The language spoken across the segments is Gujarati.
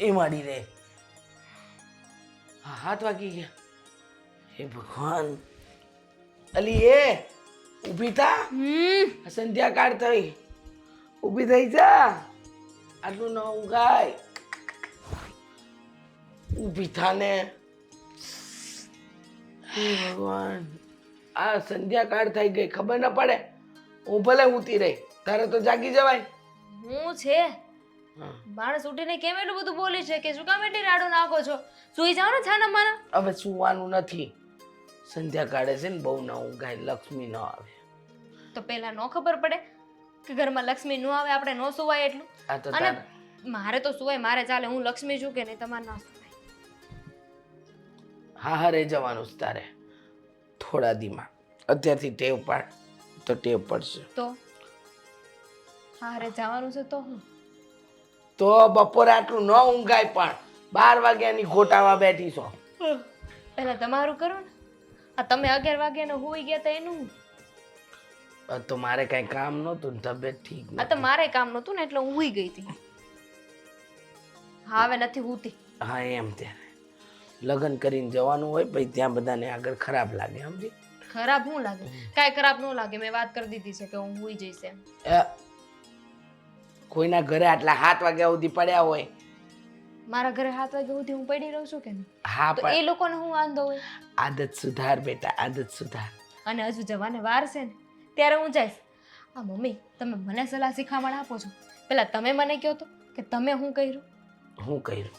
એ માડી રે. હા 7 વાગી ગયા. હે ભગવાન. અલી એ ઊભી થા. સંધ્યા કાળ થઈ. ઊભી થઈ જા. આટલું ન ઊંઘાય. ઊભી થા ને. હે ભગવાન. આ સંધ્યા કાળ થઈ ગઈ ખબર ન પડે. હું ભલે ઊતી રહી તારે તો જાગી જવાય. હું છે માણસ ઉઠીને કેમ એટલું બધું બોલી છે કે શું કામ એટલી રાડો નાખો છો? સુઈ જાઓ ને છાના માના. હવે સુવાનું નથી. સંધ્યા કાળે છે ને બહુ ન ઊંઘાય. લક્ષ્મી ન આવે. તો પેલા નો ખબર પડે કે ઘરમાં લક્ષ્મી ન આવે આપણે નો સુવાય એટલું. આ તો અને મારે તો સુવાય મારે ચાલે. હું લક્ષ્મી છું કે નહીં તમારે ના સુવાય. હા હા રહી જવાનું છે તારે થોડા દીમાં. અત્યારથી ટેવ પાડ તો ટેવ પડશે. તો હારે જવાનું છે તો હું તો બપોરે આટલું ન ઊંઘાય પણ 12 વાગ્યાની ગોટાવા બેઠી છો. પહેલા તમારું કરો ને. આ તમે 11 વાગ્યાનો હોઈ ગયા તા એનું તો મારે કઈ કામ નહોતું ને તબિયત ઠીક આ તો મારે કામ નહોતું ને એટલે હું હુઈ ગઈ હતી. હા હવે નથી હુતી. હા એમ ત્યારે લગ્ન કરીને જવાનું હોય પછી ત્યાં બધાને આગળ ખરાબ લાગે સમજી. ખરાબ શું લાગે? કાંઈ ખરાબ ન લાગે. મેં વાત કરી દીધી છે કે હું હુઈ જઈશ એમ. કોઈના ઘરે આટલા 7 વાગ્યા સુધી પડ્યા હોય. મારા ઘરે 7 વાગ્યા સુધી હું પડી રહું છું કે નહીં? હા તો એ લોકોને હું વાંધો હોય? આદત સુધાર બેટા આદત સુધાર. અને હજુ જવાને વાર છે ને ત્યારે હું જઈશ. આ મમ્મી તમે મને સલાહ શીખામણ આપો છો. પેલા તમે મને કહો તો કે તમે શું કર્યું? હું કર્યું?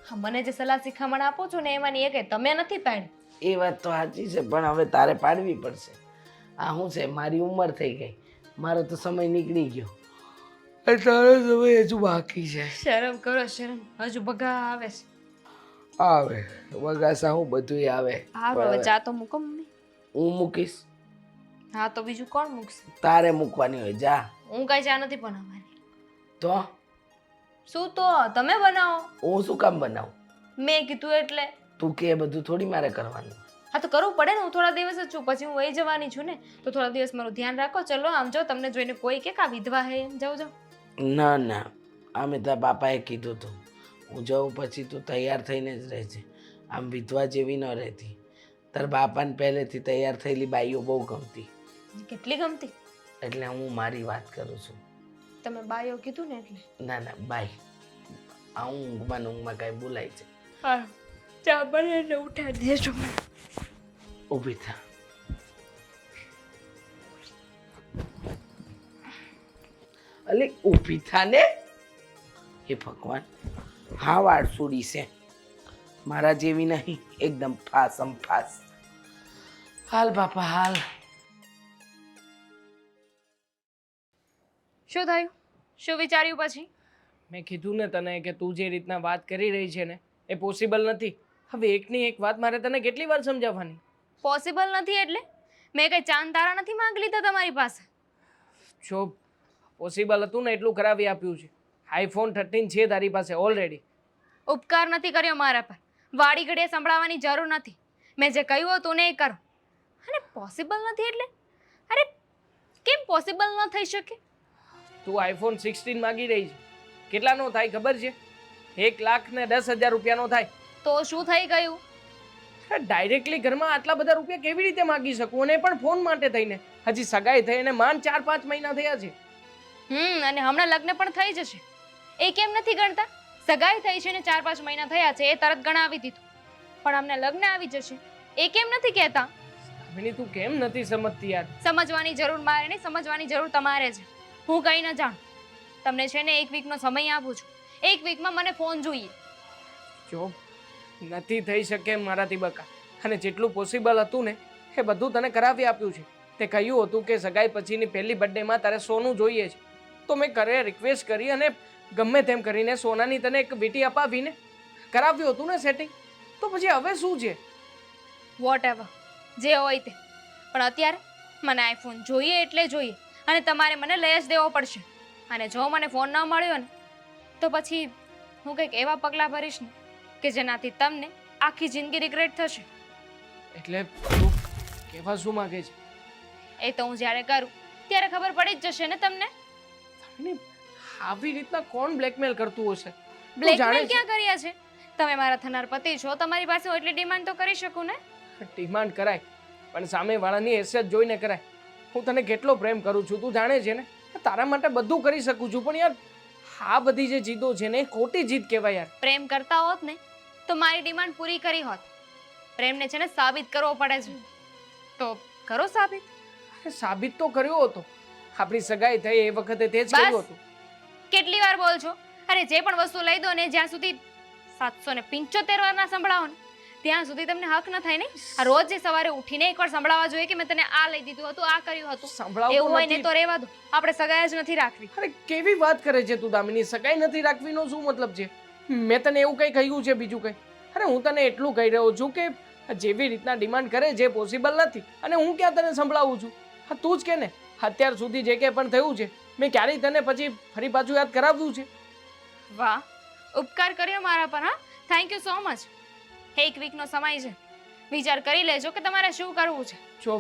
હા મને જે સલાહ શીખામણ આપો છો ને એમાંની એક તમે નથી પાડી. એ વાત તો સાચી છે પણ હવે તારે પાડવી પડશે. આ શું છે મારી ઉંમર થઈ ગઈ. મારો તો સમય નીકળી ગયો. તારો સમય હજુ બાકી છે. શરમ કરો શરમ. હજુ બગા આવે છે. આવે વગાસા હું બધું આવે. હારું હવે ચા તો મૂકો મમ્મી. હું મૂકીશ. હા તો બીજું કોણ મૂકશે? તારે મૂકવાની હોય જા. હું કઈ ચા નથી બનાવવાની. તો શું તો તમે બનાવો. હું શું કામ બનાવું? મેં કીધું એટલે. તું કે બધું થોડી મારે કરવાનું. હા તો કરવું પડે ને. હું થોડા દિવસ જ છું પછી હું વહી જવાની છું ને તો થોડા દિવસ મારું ધ્યાન રાખો. ચલો આમ જો તમને જોઈને કોઈ કે કા વિધવા હે એમ. જાઓ જાઓ. ના ના આમે તારા બાપાએ કીધું હતું હું જાઉં પછી તું તૈયાર થઈને જ રહેજે. આમ વિધવા જેવી ન રહેતી. તારા બાપાને પહેલેથી તૈયાર થયેલી બાઈઓ બહુ ગમતી. કેટલી ગમતી? એટલે હું મારી વાત કરું છું. તમે બાયો કીધું ને એટલે. ના ના બાઈ આ ઊંઘમાં કાંઈ બોલાય છે. હા ચા બને એટલે ઉઠાડી દેજો મને. ઊભી થા. અલી ઊભી થા ને. હે ભગવાન હા વાળ સુડી છે મારા જેવી નહીં. એકદમ ફાસમ ફાસ. હાલ બાપા હાલ. શું થયું? શું વિચાર્યું પછી? મેં કીધું ને તને કે તું જે રીતના વાત કરી રહી છે ને એ પોસિબલ નથી. હવે એકની એક વાત મારે તને કેટલી વાર સમજાવવાની? પોસિબલ નથી એટલે મેં કઈ ચાંદ તારા નથી માંગી લીધા તમારી પાસે. જો પોસિબલ હતું ને એટલું કરાવી આપ્યું છે. આઈફોન 13 છે તારી પાસે ઓલરેડી. ઉપકાર નથી કર્યો મારા પર. વાડી ઘડીએ સંભળાવવાની જરૂર નથી. મેં જે કહ્યું હતું ને એ કરો. અને પોસિબલ નથી એટલે અરે કેમ પોસિબલ ન થઈ શકે? તું આઈફોન 16 માગી રહી છે. કેટલાનો થાય ખબર છે? 1,10,000 રૂપિયાનો થાય. તો શું થઈ ગયું? ડાયરેક્ટલી ઘરમાં આટલા બધા રૂપિયા કેવી રીતે માગી શકું? અને પણ ફોન માટે થઈને. હજી સગાઈ થઈ અને માંડ 4-5 મહિના થયા છે. અને હમણાં લગ્ન પણ થઈ જશે. એ કેમ નથી ગણતા? સગાઈ થઈ છે ને 4-5 મહિના થયા છે એ તરત ગણાવી દીધું. પણ અમને લગ્ન આવી જશે એ કેમ નથી કહેતા? અભિની તું કેમ નથી સમજતી યાર? સમજવાની જરૂર મારે નહીં, સમજવાની જરૂર તમારે છે. હું કંઈ ન જાણું. તમને છે ને 1 વીકનો સમય આપું છું. 1 વીકમાં મને ફોન જોઈએ. જો નથી થઈ શકે મારાથી બકા. અને જેટલું પોસિબલ હતું ને એ બધું તને કરાવી આપ્યું છે. તે કહ્યું હતું કે સગાઈ પછીની પહેલી બર્થડેમાં તારે સોનું જોઈએ છે. તો મેં ઘરે રિક્વેસ્ટ કરી અને ગમે તેમ કરીને સોનાની તને એક વીંટી અપાવીને કરાવ્યું હતું ને સેટિંગ. તો પછી હવે શું છે? વોટ એવર જે હોય તે. પણ અત્યારે મને આઈફોન જોઈએ એટલે જોઈએ. અને તમારે મને લઈ જ દેવો પડશે. અને જો મને ફોન ન મળ્યો ને તો પછી હું કંઈક એવા પગલાં ભરીશ ને કે જેનાથી તમને આખી જિંદગી રિગ્રેટ થશે. એટલે તું કહેવા શું માંગે છે? એ તો હું જ્યારે કરું ત્યારે ખબર પડી જ જશે ને તમને. આવી રીતના કોણ બ્લેકમેલ કરતું હશે? બ્લેકમેલ ક્યાં કર્યા છે? તમે મારા થનાર પતિ છો, તમારી પાસે હોય એટલી ડિમાન્ડ તો કરી શકું ને. ડિમાન્ડ કરાય પણ સામેવાળાની હેસિયત જોઈને કરાય. હું તને કેટલો પ્રેમ કરું છું તું જાણે છે ને. તારા માટે બધું કરી શકું છું, પણ યાર આ બધી જે જીદો છે ને એ ખોટી જીદ કહેવાય યાર. પ્રેમ કરતા હોત ને તો મારી ડિમાન્ડ પૂરી કરી હોત. પ્રેમને છે ને સાબિત કરવો પડે છે, તો કરો સાબિત. અરે સાબિત તો કર્યો હતો, આપણી સગાઈ થઈ એ વખતે તે જ કર્યું હતું. કેટલી વાર બોલ છો? અરે જે પણ વસ્તુ લઈ દો ને, જ્યાં સુધી 775 વાર ના સંભળાવો ને ત્યાં સુધી તમને હક ન થાય ને. આ રોજ જે સવારે ઉઠીને એકવાર સંભળાવવા જોઈએ કે મેં તને આ લઈ દીધું હતું, આ કર્યું હતું. સંભળાવતો એવું હોય ને નથી. તો રહેવા દો, આપણે સગાઈ જ નથી રાખવી. અરે કેવી વાત કરે છે તું દામિની? સગાઈ નથી રાખવીનો શું મતલબ છે? મેં તને એવું કંઈ કહ્યું છે બીજું કંઈ? અરે હું તને એટલું કહી રહ્યો છું કે જેવી રીતના ડિમાન્ડ કરે જે પોસિબલ નથી, અને હું ક્યાં તને સંભળાવું છું? હા તું જ કે ને, અત્યાર સુધી જે કંઈ પણ થયું છે મેં ક્યારેય તને પછી ફરી પાછું યાદ કરાવ્યું છે? વાહ, ઉપકાર કર્યો મારા પર. હા, થેન્ક યુ સો મચ. એક વીકનો સમય છે, વિચાર કરી લેજો કે તમારે શું કરવું છે. જો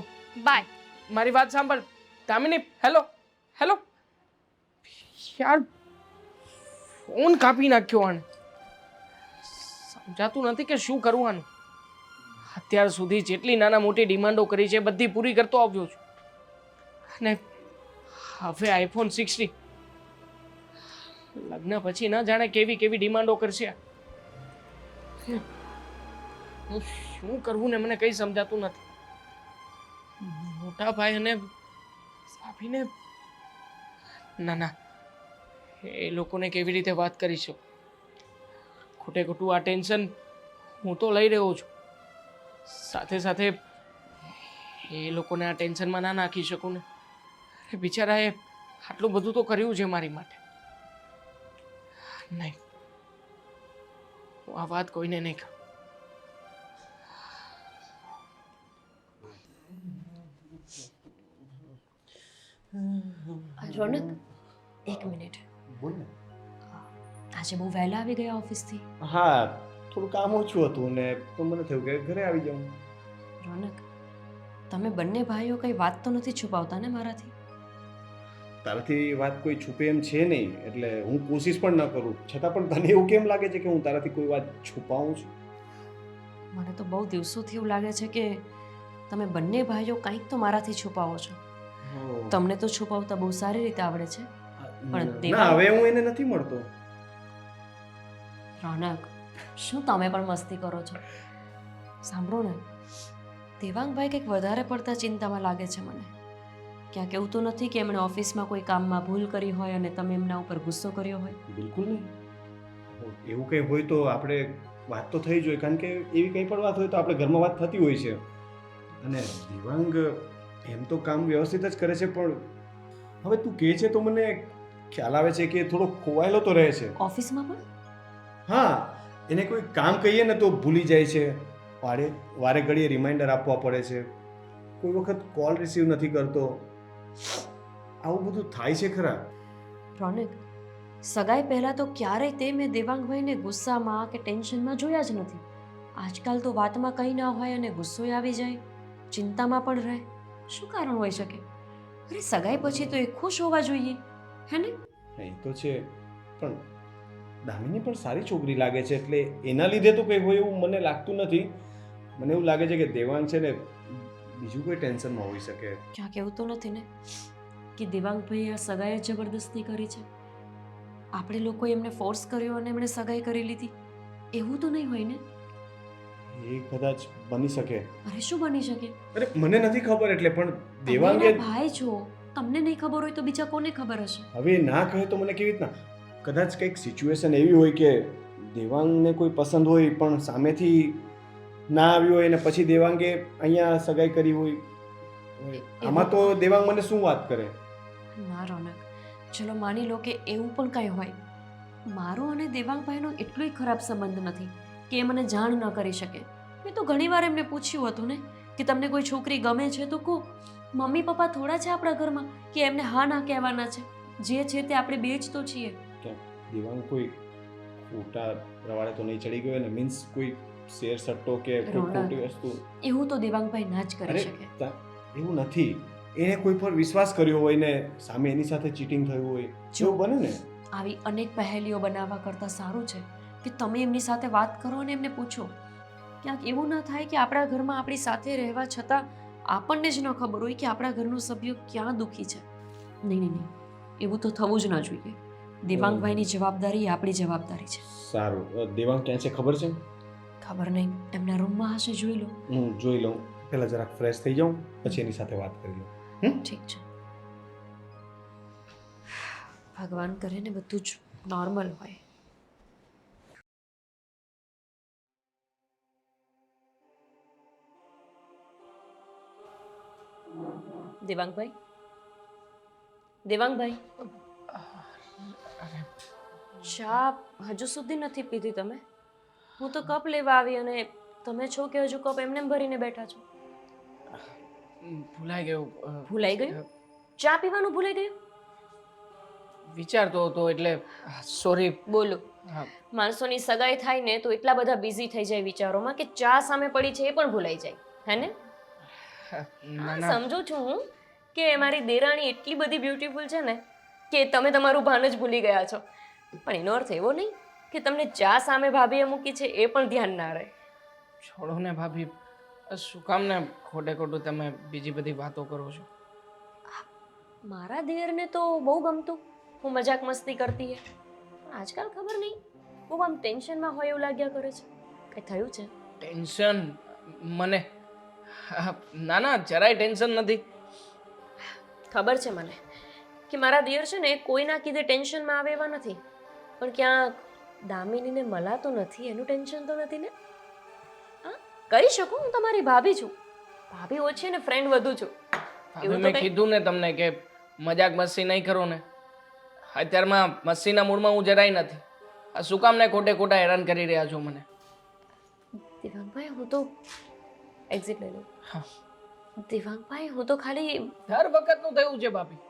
બાય. મારી વાત સાંભળ દામિની. હેલો હેલો, યાર ફોન કાપી નાખ્યો આને. સમજાતું નથી કે શું કરવાનું. અત્યાર સુધી જેટલી નાના મોટી ડિમાન્ડો કરી છે બધી પૂરી કરતો આવ્યો છું, અને હવે આઈફોન 16 લગ્ન પછી ન જાણે કેવી કેવી ડિમાન્ડો કરશે. હું શું કરવું ને મને કંઈ સમજાતું નથી. મોટા ભાઈ અને સાફીને ના એ લોકોને કેવી રીતે વાત કરી શકું? ખોટે ખોટું આ ટેન્શન હું તો લઈ રહ્યો છું, સાથે સાથે એ લોકોને આ ટેન્શનમાં ના નાખી શકું ને. બિચારાએ આટલું બધું તો કર્યું છે મારી માટે. નહીં, હું આ વાત કોઈને નહીં કહું. રોનક, એક મિનિટ. બોલ ને. આજે બહુ વહેલા આવી ગયા ઓફિસથી? હા, થોડું કામ ઓછું હતું ને તો મને થયું કે ઘરે આવી જાઉં. રોનક, તમે બંને ભાઈઓ કઈ વાત તો નથી છુપાવતા ને મારાથી? તારાથી વાત કોઈ છુપે એમ છે નહીં, એટલે હું કોશિશ પણ ન કરું, છતાં પણ તને એવું કેમ લાગે છે કે હું તારાથી કોઈ વાત છુપાવું છું? મને તો બહુ દિવસોથી એવું લાગે છે કે તમે બંને ભાઈઓ કંઈક તો મારાથી છુપાવો છો. તમને તો છુપાવતા બહુ સારી રીતે આવડે છે. પણ ના, હવે હું એને નથી મળતો. રોનક, શું તમે પણ મસ્તી કરો છો? સાંભળો ને, દેવાંગભાઈ કંઈક વધારે પડતા ચિંતામાં લાગે છે મને. ક્યાંક એવું તો નથી કે એમણે ઓફિસમાં કોઈ કામમાં ભૂલ કરી હોય અને તમે એમના ઉપર ગુસ્સો કર્યો હોય? બિલકુલ નહીં. એવું કંઈ હોય તો આપણે વાત તો થઈ જોઈએ, કારણ કે એવી કંઈ પણ વાત હોય તો આપણે ઘરમાં વાત થતી હોય છે. અને દેવાંગ એમ તો કામ વ્યવસ્થિત જ કરે છે, પણ હવે તું કહે છે તો મને ખ્યાલ આવે છે કે થોડો ખોવાયેલો તો રહે છે. ઓફિસમાં પણ? હા, એને કોઈ કામ કહીએ ને તો ભૂલી જાય છે, વારે ઘડીએ રિમાઇન્ડર આપવા પડે છે, કોઈ વખત કોલ રિસીવ નથી કરતો. આવું બધું થાય છે ખરા? રોનક, સગાઈ પહેલાં તો ક્યારેય તે મેં દેવાંગભાઈને ગુસ્સામાં કે ટેન્શનમાં જોયા જ નથી. આજકાલ તો વાતમાં કંઈ ના હોય અને ગુસ્સોય આવી જાય, ચિંતામાં પણ રહે. શું કારણ હોઈ શકે? અરે સગાઈ પછી તો એ ખુશ હોવા જોઈએ, હે ને? એ તો છે, પણ દામિની પણ સારી છોકરી લાગે છે, એટલે એના લીધે તો કંઈ હોય એવું મને લાગતું નથી. મને એવું લાગે છે કે દેવાંગ છે ને બીજું કોઈ ટેન્શનમાં હોઈ શકે. ક્યાંક એવું તો નથી ને કે દેવાંગભાઈએ આ સગાઈ જબરદસ્તી કરી છે? આપણે લોકોએ એમને ફોર્સ કર્યો અને એમણે સગાઈ કરી લીધી, એવું તો નહીં હોય ને? એ કદાચ બની શકે. અરે શું બની શકે? અરે મને નથી ખબર, એટલે પણ તમે દેવાંગે એના ભાઈ છો, તમને નહીં ખબર હોય તો બીજા કોને ખબર હશે? હવે ના કહે તો મને કેવી રીતના? કદાચ કંઈક સિચ્યુએશન એવી હોય કે દેવાંગને કોઈ પસંદ હોય પણ સામેથી ના આવ્યું હોય અને પછી દેવાંગે અહીંયા સગાઈ કરી હોય. આમાં તો દેવાંગ મને શું વાત કરે? ના રોનક, ચલો માની લો કે એવું પણ કંઈ હોય. મારો અને દેવાંગભાઈનો એટલોય ખરાબ સંબંધ નથી કે એ મને જાણ ન કરી શકે. મેં તો ઘણીવાર એમને પૂછ્યું હતું ને કે તમને કોઈ છોકરી ગમે છે તો કહો. મમ્મી પપ્પા થોડા છે આપણા ઘરમાં કે એમને હા ના કહેવાના છે? જે છે તે આપણે બે જ તો છીએ. દેવાંગ કોઈ ખોટા રવાડે તો નહીં ચડી ગયો ને? મીન્સ કોઈ શેર સટ્ટો કે કોઈ ખોટી વસ્તુ? એવું તો દેવાંગભાઈ ના જ કરી શકે. એવું નથી. એને કોઈ પર વિશ્વાસ કર્યો હોય ને સામે એની સાથે ચીટિંગ થયું હોય, એવું બને ને? આવી અનેક પહેલીઓ બનાવવા કરતાં સારું છે કે તમે એમની સાથે વાત કરો અને એમને પૂછો. ક્યાંક એવું ના થાય કે આપણા ઘરમાં આપણી સાથે રહેવા છતાં આપણને જ ન ખબર હોય કે આપણા ઘરનો સભ્ય ક્યાં દુઃખી છે. નહીં નહીં નહીં, એવું તો થવું જ ન જોઈએ. દેવાંગભાઈની જવાબદારી એ આપણી જવાબદારી છે. સારું, દેવાંગ ક્યાં છે ખબર છે? ખબર નહીં, એમના રૂમમાં હશે, જોઈ લો. હું જોઈ લઉં, પહેલાં જરાક ફ્રેશ થઈ જાઉં પછી એની સાથે વાત કરી લઉં. ઠીક છે. ભગવાન કરે ને બધું જ નોર્મલ હોય. દેવાંગભાઈ, દેવાંગભાઈ, ચા હજુ સુધી નથી પીધી તમે? હું તો કપ લેવા આવી અને તમે છો કે હજુ કપ એમને ભરીને બેઠા છો? ભૂલાઈ ગયું. ભૂલાઈ ગયું? ચા પીવાનું ભૂલાઈ ગયું? વિચારતો હતો એટલે સોરી. બોલો. હા, માણસોની સગાઈ થાય ને તો એટલા બધા બિઝી થઈ જાય વિચારોમાં કે ચા સામે પડી છે એ પણ ભૂલાઈ જાય, હે ને? ના ના, સમજુ છું હું કે મારી દેરાણી એટલી બધી બ્યુટીફુલ છે ને કે તમે તમારું ભાન જ ભૂલી ગયા છો. પણ એનો અર્થ એવો નહીં કે તમને ચા સામે ભાભીએ મૂકી છે એ પણ ધ્યાન ના રહે. છોડો ને ભાભી, શું કામ ને ખોટે ખોટું તમે બીજી બધી વાતો કરો છો? મારા દિયરને તો બહુ ગમતું હું મજાક મસ્તી કરતી હે, પણ આજકાલ ખબર નહીં બહુ આમ ટેન્શનમાં હોય એવું લાગ્યા કરે છે. કંઈ થયું છે? ટેન્શન મને? ના ના, જરાય ટેન્શન નથી. ખબર છે મને કે મારા દિયર છે ને કોઈના કીધે ટેન્શનમાં આવે એવા નથી, પણ ક્યાંક દામિનીને મલાતું નથી એનું ટેન્શન તો નથી ને? હા, કરી શકું, હું તમારી ભાભી છું. ભાભી ઓછી ને ફ્રેન્ડ વધુ છું. હવે મેં કીધું ને તમને કે મજાક મસ્તી નહીં કરો ને. અત્યારમાં મસ્તીના મૂડમાં હું જરાય નથી. આ શું કામ ને ખોટે ખોટા હેરાન કરી રહ્યા છો મને? દેવાંગભાઈ, હું તો એક્ઝિટ લઈ લઉં. હા, દેવાંગભાઈ, હું તો ખાલી દર વખતનું થયું છે ભાભી.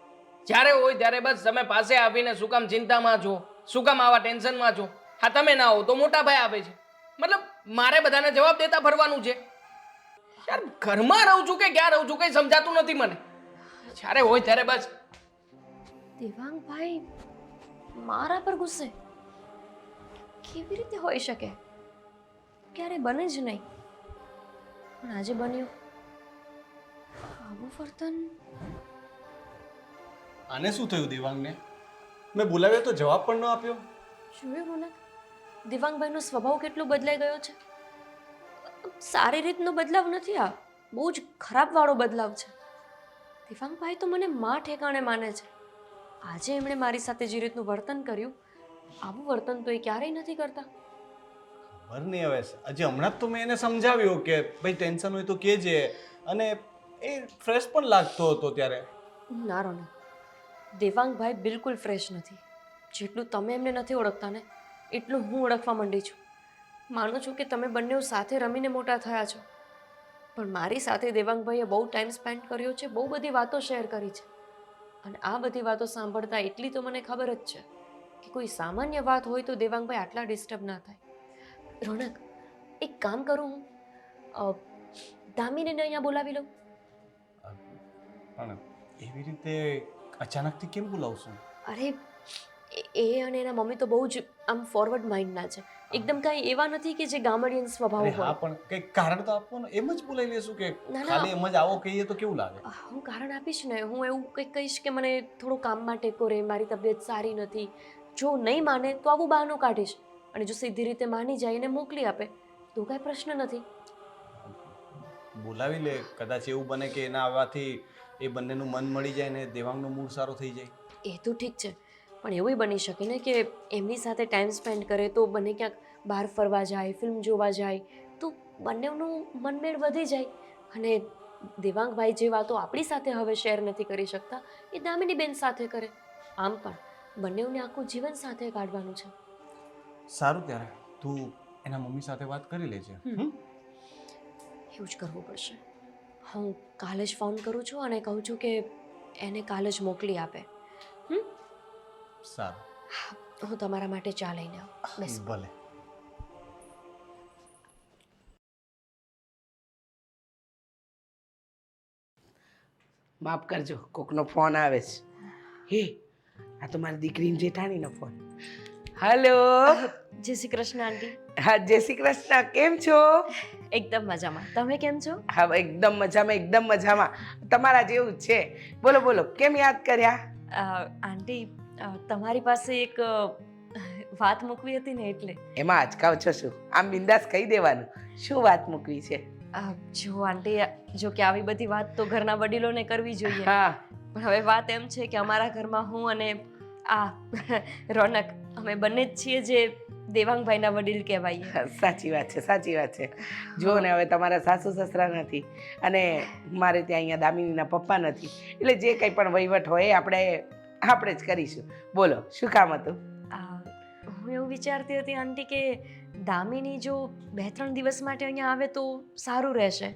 જ્યારે હોય ત્યારે બસ તમે પાસે આવીને શું કામ ચિંતામાં છો, શું કામ આવા ટેન્શનમાં છો. હા, તમે ના હો તો મોટા ભાઈ આવે છે. મતલબ મારે બધાને જવાબ દેતા ફરવાનું છે. યાર, ઘરમાં રહું છું કે ક્યાં રહું છું કઈ સમજાતું નથી મને. જ્યારે હોય ત્યારે બસ. દેવાંગભાઈ મારા પર ગુસ્સે કેવી રીતે હોઈ શકે? ક્યારે બને જ નહીં, પણ આજે બન્યું. આવું વર્તન. આને શું થયું દેવાંગને? મેં બોલાવ્યો તો જવાબ પણ ન આપ્યો. જોયું રોનક, દેવાંગભાઈનો સ્વભાવ કેટલો બદલાઈ ગયો છે. સારી રીતનો બદલાવ નથી, આ બહુ જ ખરાબ વાળો બદલાવ છે. દેવાંગભાઈ તો મને માં ઠેકાણે માને છે. આજે એમણે મારી સાથે જે રીતનું વર્તન કર્યું, આવું વર્તન તો એ ક્યારેય નથી કરતા. ખબર નહીં હવે, હજી હમણાં જ તો મેં એને સમજાવ્યો કે ભાઈ ટેન્શન હોય તો કહેજે, અને એ ફ્રેશ પણ લાગતો હતો ત્યારે. ના રોનક, દેવાંગભાઈ બિલકુલ ફ્રેશ નથી. જેટલું તમે એમને નથી ઓળખતા ને એટલું હું ઓળખવા માંડી છું. માનું છું કે તમે બંને સાથે રમીને મોટા થયા છો, પણ મારી સાથે દેવાંગભાઈએ બહુ ટાઈમ સ્પેન્ડ કર્યો છે, બહુ બધી વાતો શેર કરી છે. અને આ બધી વાતો સાંભળતા એટલી તો મને ખબર જ છે કે કોઈ સામાન્ય વાત હોય તો દેવાંગભાઈ આટલા ડિસ્ટર્બ ના થાય. રોનક, એક કામ કરું, હું દામિનીને અહીંયા બોલાવી લઉં. પણ એવી રીતે અચાનકથી કેમ બોલાવશું? અરે એ અને એના મમ્મી તો બહુ જ આમ ફોરવર્ડ માઇન્ડના છે. એકદમ કાંઈ એવા નથી કે જે ગામડિયન સ્વભાવ અરે હા, હોય. પણ કંઈક કારણ તો આપવાનું, એમ જ બોલાવી લેશું કે ના, ના. ખાલી એમ જ આવો કહીએ તો કેવું લાગે? હું કારણ આપીશ ને, હું એવું કંઈક કહીશ કે મને થોડું કામમાં ટેકો રહે, મારી તબિયત સારી નથી. જો નહીં માને તો આવું બહાનું કાઢીશ, અને જો સીધી રીતે માની જાય એને મોકલી આપે તો કાંઈ પ્રશ્ન નથી. બોલાવી લે, કદાચ એવું બને કે એના આવવાથી એ બંનેનું મન મળી જાય ને દેવાંગનો મૂડ સારો થઈ જાય. એ તો ઠીક છે, પણ એવું બની શકે ને કે એમની સાથે ટાઈમ સ્પેન્ડ કરે તો બંને ક્યાંક બહાર ફરવા જાય, ફિલ્મ જોવા જાય, તો બંનેનું મનમેળ વધી જાય. અને દેવાંગભાઈ જે વાતો આપણી સાથે હવે શેર નથી કરી શકતા એ દામિની બેન સાથે કરે. આમ પણ બંનેઓને આખું જીવન સાથે કાઢવાનું છે. સારું, ત્યારે તું એના મમ્મી સાથે વાત કરી લેજે. એવું જ કરવું પડશે. હું કાલે જ ફોન કરું છું અને કહું છું કે એને કાલે જ મોકલી આપે. સારું, હું તમારા માટે ચા લઈને આવું. બેસો. ભલે. માફ કરજો, કોકનો ફોન આવે છે. હે, આ તો મારી દીકરીની જેઠાણીનો ફોન. હલો. જય શ્રી કૃષ્ણ આંટી. હા, જય શ્રી કૃષ્ણ. કેમ છો? એકદમ મજામાં. તમે કેમ છો? હા, એકદમ મજામાં, એકદમ મજામાં. તમારા જેવું જ છે. બોલો બોલો, કેમ યાદ કર્યા? આંટી, તમારી પાસે એક વાત મૂકવી હતી ને એટલે. એમાં અચકાવ છો શું? આમ બિંદાસ કહી દેવાનું. શું વાત મૂકવી છે? જો આંટી, જો કે આવી બધી વાત તો ઘરના વડીલોને કરવી જોઈએ. હા. પણ હવે વાત એમ છે કે અમારા ઘરમાં હું અને આ રોનક, અમે બંને જ છીએ જે દેવાંગભાઈના વડીલ કહેવાય. સાચી વાત છે, સાચી વાત છે. જો ને, હવે તમારા સાસુ સસરા નથી અને મારે ત્યાં અહીંયા દામિનીના પપ્પા નથી, એટલે જે કંઈ પણ વહીવટ હોય એ આપણે જ કરીશું. બોલો, શું કામ હતું? હું એવું વિચારતી હતી આંટી કે દામિની જો 2-3 દિવસ માટે અહીંયા આવે તો સારું રહેશે,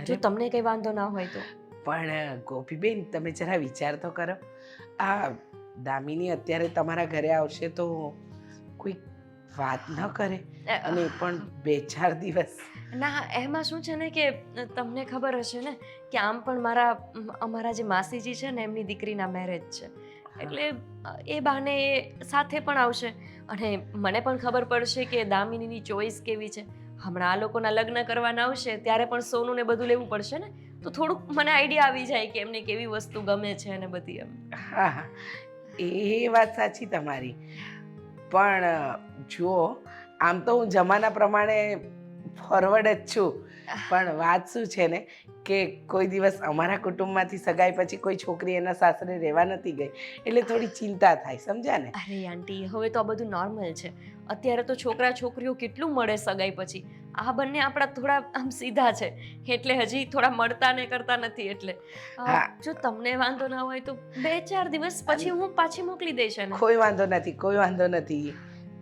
જો તમને કંઈ વાંધો ના હોય તો. પણ ગોપીબેન, તમે જરા વિચાર તો કરો. આ દામિની અત્યારે તમારા ઘરે આવશે તો કોઈ વાત ન કરે, અને પણ 2-4 દિવસ. ના, એમાં શું છે ને કે તમને ખબર હશે ને કે આમ પણ અમારા જે માસીજી છે ને એમની દીકરીના મેરેજ છે, એટલે એ બહાને એ સાથે પણ આવશે અને મને પણ ખબર પડશે કે દામિનીની ચોઈસ કેવી છે. હમણાં આ લોકોના લગ્ન કરવાના આવશે ત્યારે પણ સોનું ને બધું લેવું પડશે ને, તો થોડુંક મને આઈડિયા આવી જાય કે એમને કેવી વસ્તુ ગમે છે અને બધી એમ. હા હા, એ વાત સાચી તમારી. પણ જુઓ, આમ તો હું જમાના પ્રમાણે ફોરવર્ડ જ છું, પણ વાત શું છે ને કે કોઈ દિવસ અમારા કુટુંબમાંથી સગાઈ પછી કોઈ છોકરી એના સાસરે રહેવા નથી ગઈ, એટલે થોડી ચિંતા થાય, સમજ્યા ને? અરે આંટી, હવે તો આ બધું નોર્મલ છે. અત્યારે તો છોકરા છોકરીઓ કેટલું મળે સગાઈ પછી. આ બંને આપણા થોડા આમ સીધા છે, એટલે હજી થોડા મળતા ને કરતા નથી. એટલે જો તમને વાંધો ના હોય તો 2-4 દિવસ પછી હું પાછી મોકલી દઈશ એને. કોઈ વાંધો નથી, કોઈ વાંધો નથી.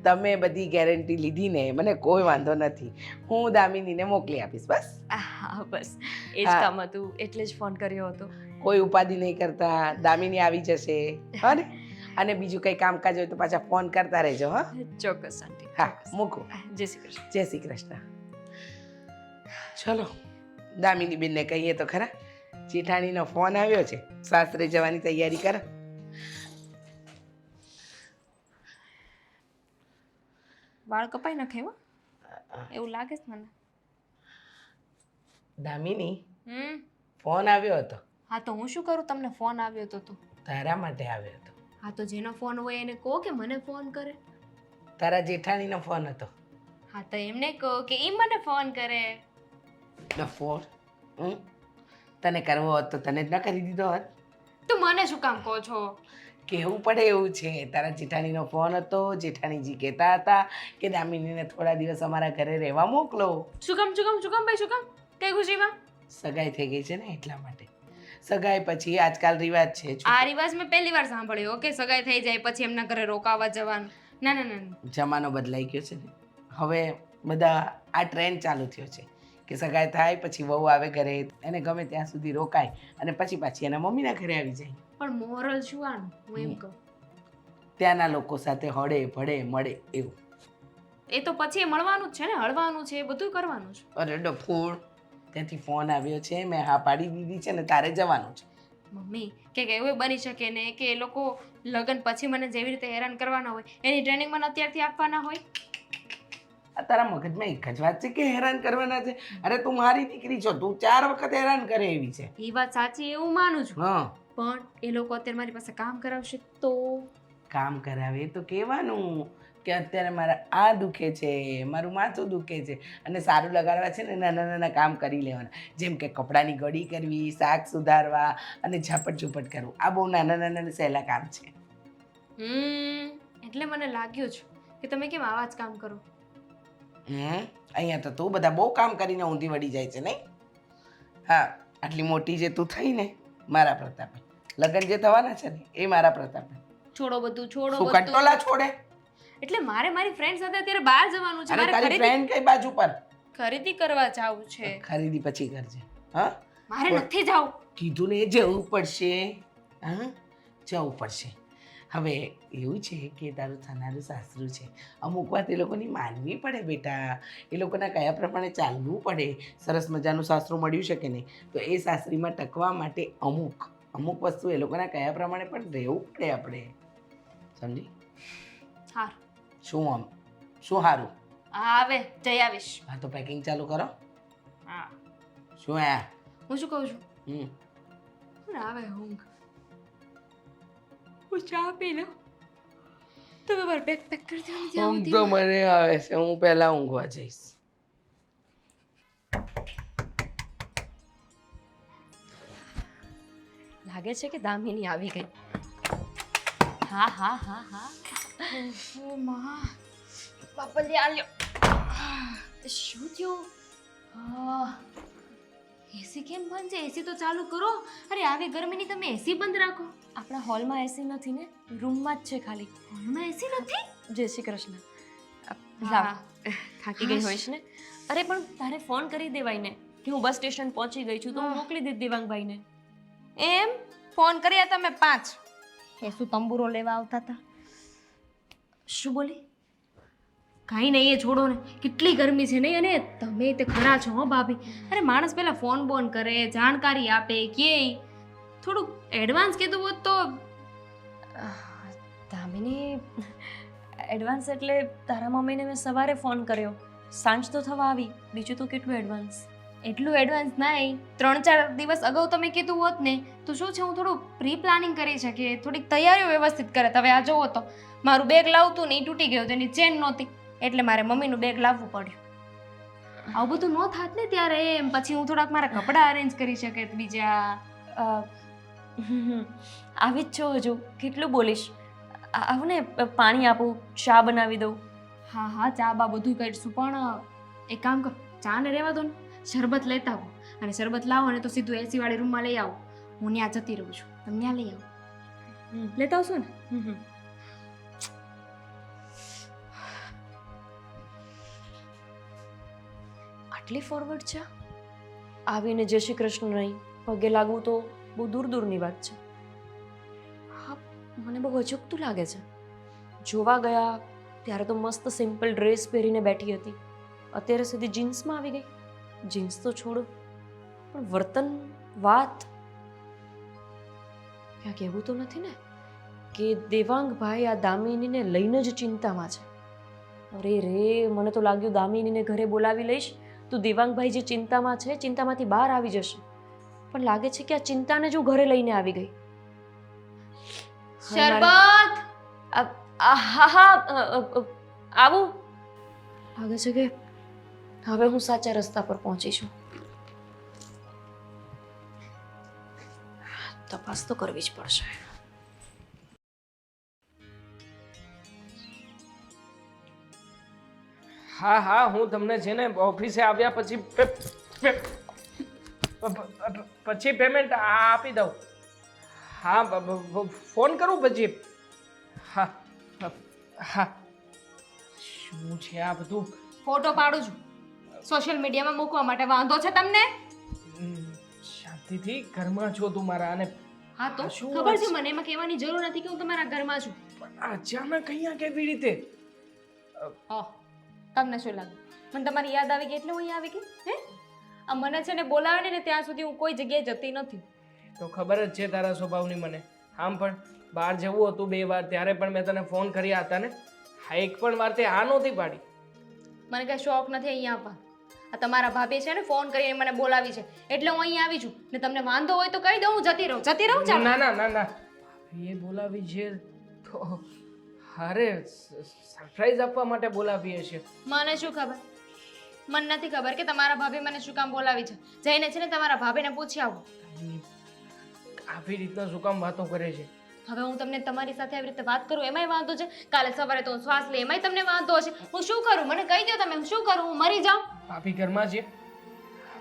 તમે બધી ગેરંટી લીધી ને, મને કોઈ વાંધો નથી. હું દામિનીને મોકલી આપીશ, બસ. હા, બસ એ જ કામ હતું, એટલે જ ફોન કર્યો હતો. કોઈ ઉપાધિ નહીં કરતા, દામિની આવી જશે. હા ને? અને બીજું કંઈ કામકાજ હોય તો પાછા ફોન કરતા રહેજો. હા, ચોક્કસ આંટી. હા, મૂકું. જય શ્રી કૃષ્ણ. જય શ્રી કૃષ્ણ. ચલો, દામિની બેનને કહીએ તો ખરા, જેઠાણીનો ફોન આવ્યો છે, સાસરે જવાની તૈયારી કર. વાળ કપાઈ નાખે એવું લાગે છે મને. દામિની, હમ. ફોન આવ્યો હતો. હા, તો હું શું કરું? તમને ફોન આવ્યો તો તારા માટે આવ્યો હતો. હા, તો જેનો ફોન હોય એને કહો કે મને ફોન કરે. તારા જેઠાણીનો ફોન હતો. હા, તો એમને કહો કે એ મને ફોન કરે. ફોન તને કરવો હોત તો તને જ ના કરી દીધો હોત. તો મને શું કામ કહો છો? કહેવું પડે એવું છે. તારા જેઠાણીનો ફોન હતો, જેઠાણીજી કહેતા હતા કે દામિનીને થોડા દિવસ અમારા ઘરે રહેવા મોકલો. શું કામ ભાઈ, શું કામ? કઈ ખુશીમાં? સગાઈ થઈ ગઈ છે ને, એટલા માટે. સગાઈ પછી આજકાલ રિવાજ છે. આ રિવાજ મેં પહેલી વાર સાંભળ્યો કે સગાઈ થઈ જાય પછી એમના ઘરે રોકાવા જવાનું. ના ના ના, જમાનો બદલાઈ ગયો છે ને. હવે બધા આ ટ્રેન્ડ ચાલુ થયો છે કે સગાઈ થાય પછી વહુ આવે ઘરે, એને ગમે ત્યાં સુધી રોકાય અને પછી પાછી એના મમ્મીના ઘરે આવી જાય. પણ મોરલ શું આનું? હું એમ કહું, ત્યાંના લોકો સાથે હળે ભળે મળે એવું. એ તો પછી મળવાનું જ છે ને, હળવાનું છે, એ બધું કરવાનું છે. અરે ડફોડ, ત્યાંથી ફોન આવ્યો છે, મેં હા પાડી દીધી છે ને તારે જવાનું છે. મમ્મી કે એવું બની શકે ને કે એ લોકો લગ્ન પછી મને જેવી રીતે હેરાન કરવાના હોય એની ટ્રેનિંગ મને અત્યારથી આપવાના હોય. આ તારા મગજમાં એક જ વાત છે કે હેરાન કરવાના છે? અરે તું મારી દીકરી છો, તું 4 વખત હેરાન કરે એવી છે. એ વાત સાચી, એવું માનું છું. હા, પણ એ લોકો અત્યારે મારી પાસે કામ કરાવશે તો? કામ કરાવે તો કહેવાનું કે અત્યારે મારા આ દુખે છે, મારું માથું દુખે છે, અને સારું લગાડવા છે ને નાના નાના કામ કરી લેવાના, જેમ કે કપડાની ગળી કરવી, શાક સુધારવા અને ઝાપટ ઝૂપટ કરવું. આ બહુ નાના નાના સહેલા કામ છે. એટલે મને લાગ્યું છે કે તમે કેમ આવા જ કામ કરો. અહીંયા તો તું બધા બહુ કામ કરીને ઊંધી વળી જાય છે નહીં? હા, આટલી મોટી જે તું થઈ ને મારા પ્રતાપે, લગ્ન જે થવાના છે ને એ મારા પ્રતાપે. છોડો બધું, છોડો શું બધું. કંટોલા છોડે? એટલે મારે મારી ફ્રેન્ડ સાથે અત્યારે બહાર જવાનું છે. અને મારે તારી ફ્રેન્ડ કઈ બાજુ પર? ખરીદી કરવા જવું છે. ખરીદી પછી કરજે. હા, મારે નથી જવું. કીધું ને જવું પડશે. હા, જવું પડશે. હવે એવું છે કે તારું થનારું સાસરું છે, અમુક વાત એ લોકોની માનવી પડે બેટા. એ લોકોના કયા પ્રમાણે ચાલવું પડે. સરસ મજાનું સાસરું મળ્યું છે કે નહીં, તો એ સાસરીમાં ટકવા માટે અમુક વસ્તુ એ લોકોના કયા પ્રમાણે પણ રહેવું પડે આપણે. સમજી? હારું. શું આમ શું સારું? આવે જઈ આવીશ. હા તો પેકિંગ ચાલુ કરો. હા શું હે? હું શું કહું છું? હમ આવે ઊંઘ. હું ચા પી લઉં. તમે મારું બેગ પેક કરી દો. ઊંઘ તો મને આવે છે, હું પહેલા ઊંઘવા જઈશ. લાગે છે કે દામિની આવી ગઈ. હા હા હા હા. ઓ માં બાપલી આલ્યો. શું થયું? એસી કેમ બંધ છે? એસી તો ચાલુ કરો. અરે આવી ગરમીની તમે એસી બંધ રાખો. આપણા હોલમાં એસી નથી ને, રૂમમાં જ છે ખાલી. હોલમાં એસી નથી? જય શ્રી કૃષ્ણ. લાવ, થાકી ગઈ હોઈશ ને. અરે પણ તારે ફોન કરી દેવાય ને કે હું બસ સ્ટેશન પહોંચી ગઈ છું, તો હું મોકલી દીધી દેવાંગભાઈને. એમ ફોન કર્યા તમે 5. એ શું તંબુરો લેવા આવતા હતા? શું બોલી? કાંઈ નહીં, એ છોડો ને. કેટલી ગરમી છે નહીં, અને તમે તે ખરા છો હો ભાભી. અરે માણસ પહેલા ફોન બોન કરે, જાણકારી આપે, કે થોડુંક એડવાન્સ કીધું હોત તો. દામિની, એડવાન્સ એટલે તારા મમ્મીને મેં સવારે ફોન કર્યો, સાંજ તો થવા આવી. બીજું તો કેટલું એડવાન્સ? એટલું એડવાન્સ નહીં, 3-4 દિવસ અગાઉ તમે કીધું હોત ને તો શું છે, હું થોડું પ્રી પ્લાનિંગ કરી શકીએ, થોડીક તૈયારીઓ વ્યવસ્થિત કરે. હવે આ જોવો તો મારું બેગ લાવતું ને એ તૂટી ગયું, તેની ચેન નહોતી, એટલે મારે મમ્મીનું બેગ લાવવું પડ્યું. આવું બધું ન થાત ને ત્યારે, એમ પછી હું થોડાક મારા કપડાં અરેન્જ કરી શકે બીજા. આવી જ છો હજુ? કેટલું બોલીશ. આવું ને, પાણી આપું, ચા બનાવી દઉં. હા હા, ચા બા બધું કરીશું, પણ એક કામ કરો, ચા ને રહેવા દો ને, શરબત લેતા આવો. અને શરબત લાવો ને તો સીધું એસી વાળી રૂમમાં લઈ આવો. હું ત્યાં જતી રહું છું, તમે ત્યાં લઈ આવો. લેતા આવશો ને? આટલી ફોરવર્ડ છે? આવીને જય શ્રી કૃષ્ણ નહીં, પગે લાગવું તો બહુ દૂર દૂરની વાત છે. હા, મને બહુ અજુગતું લાગે છે. જોવા ગયા ત્યારે તો મસ્ત સિમ્પલ ડ્રેસ પહેરીને બેઠી હતી, અત્યારે સુધી જીન્સમાં આવી ગઈ. જીન્સ તો છોડો, પણ વર્તન, વાત, ક્યાંક એવું તો નથી ને કે દેવાંગભાઈ આ દામિનીને લઈને જ ચિંતામાં છે? અરે રે, મને તો લાગ્યું દામિનીને ઘરે બોલાવી લઈશ તો દેવાંગભાઈ જે ચિંતામાં છે, ચિંતામાંથી બહાર આવી જશે. પણ લાગે છે કે આ ચિંતાને જ હું ઘરે લઈને આવી ગઈ. શરબત. હા હા, આવું. લાગે છે કે હવે હું સાચા રસ્તા પર પહોંચી છું. તપાસ તો કરવી જ પડશે. હા હા, હું તમને છે ને ઓફિસે આવ્યા પછી પેમેન્ટ આપી દઉં. હા, ફોન કરું પછી. હા હા. શું છે આ બધું? ફોટો પાડું છું સોશિયલ મીડિયામાં મૂકવા માટે. વાંધો છે તમને? શાંતિથી, ઘરમાં છો તું મારા. અને હા તો શું ખબર વાત છે છે? મને, એમાં કહેવાની જરૂર નથી કે હું તમારા ઘરમાં છું. અચાનક અહીંયા કેવી રીતે? ઓહ, તમને શું લાગે મને તમારી યાદ આવી ગઈ એટલે હું અહીંયા આવી ગઈ? હે, આ મને છે ને બોલાવે ને ત્યાં સુધી હું કોઈ જગ્યાએ જતી નથી. તો ખબર જ છે તારા સ્વભાવની મને. આમ પણ બહાર જવું હતું 2 વાર, ત્યારે પણ મેં તને ફોન કર્યા હતા ને. હા, એક પણ વાર તે હા નહોતી પાડી. મને કઈ શોખ નથી અહીંયા આવવા. આ તમારા ભાભી છે ને ફોન કરીને મને બોલાવી છે એટલે હું અહીંયા આવી છું. ને તમને વાંધો હોય તો કહી દઉં, હું જતી રહું ચાલો. ના ના ના ના, એ બોલાવી છે તો અરે સરપ્રાઈઝ આપવા માટે બોલાવી હશે. મને શું ખબર, મને નથી ખબર કે તમારા ભાભી મને શું કામ બોલાવી છે. જઈને છે ને તમારા ભાભીને પૂછી આવો. આવી રીતના શું કામ વાતો કરે છે? હવે હું તમને તમારી સાથે આવી રીતે વાત કરું એમાંય વાંધો છે, કાલે સવારે તો હું શ્વાસ લે એમાંય તમને વાંધો હશે. હું શું કરું મને કહી દો તમે, હું શું કરું? હું મરી જાઉં? ભાભી ઘરમાં છે,